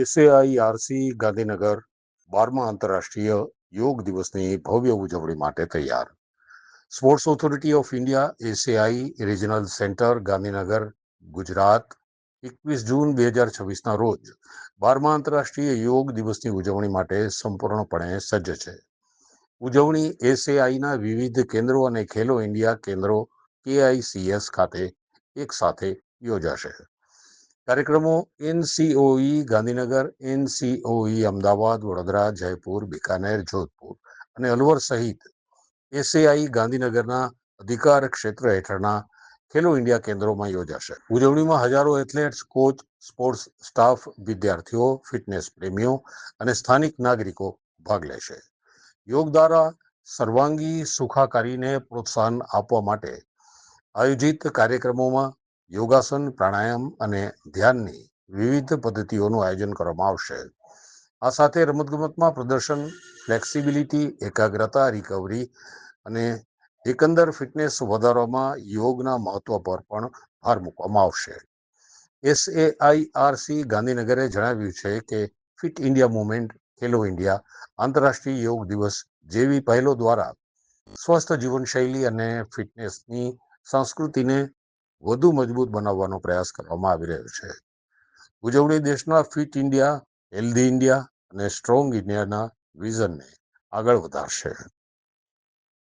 એસએઆઈઆરસી ગાંધીનગર 12મા આંતરરાષ્ટ્રીય યોગ દિવસની ભવ્ય ઉજવણી માટે તૈયાર. Sports authority of India SAI regional centre Gandhinagar Gujarat 21 June 2026ના રોજ 12મા આંતરરાષ્ટ્રીય યોગ દિવસની ઉજવણી માટે સંપૂર્ણપણે સજ્જ છે. ઉજવણી એસએઆઈના વિવિધ કેન્દ્રો અને ખેલો ઇન્ડિયા કેન્દ્રો કેઆઈસીએસ ખાતે એક સાથે યોજાશે. કાર્યક્રમો એનસીઓઈ ગાંધીનગર, એનસીઓઈ અમદાવાદ, વડોદરા, જયપુર, બિકાનેર, જોધપુર અને અલવર સહિત એસએઆઈ ગાંધીનગરના અધિકાર ક્ષેત્ર હેઠળના ખેલો ઇન્ડિયા કેન્દ્રોમાં યોજાશે. ઉજવણીમાં હજારો એથ્લેટ્સ, કોચ, સ્પોર્ટ્સ સ્ટાફ, વિદ્યાર્થીઓ, ફિટનેસ પ્રેમીઓ અને સ્થાનિક નાગરિકો ભાગ લેશે. યોગ દ્વારા સર્વાંગી સુખાકારીને પ્રોત્સાહન આપવા માટે આયોજિત કાર્યક્રમોમાં યોગાસન, પ્રાણાયામ અને ધ્યાનની વિવિધ પદ્ધતિઓનું આયોજન કરવામાં આવશે. આ સાથે રમતગમતમાં પ્રદર્શન, ફ્લેક્સિબિલિટી, એકાગ્રતા, રિકવરી અને એકંદર ફિટનેસ વધારવામાં યોગના મહત્વ પર પણ ભાર મૂકવામાં આવશે. એસએઆઈઆરસી ગાંધીનગરે જણાવ્યું છે કે ફિટ ઇન્ડિયા મુવમેન્ટ, ખેલો ઇન્ડિયા, આંતરરાષ્ટ્રીય યોગ દિવસ જેવી પહેલો દ્વારા સ્વસ્થ જીવનશૈલી અને ફિટનેસની સંસ્કૃતિને વધુ મજબૂત બનાવવાનો પ્રયાસ કરવામાં આવી રહ્યો છે. ઉજવણી દેશના ફિટ ઇન્ડિયા, હેલ્ધી ઇન્ડિયા અને સ્ટ્રોંગ ઇન્ડિયાના વિઝનને આગળ વધારશે.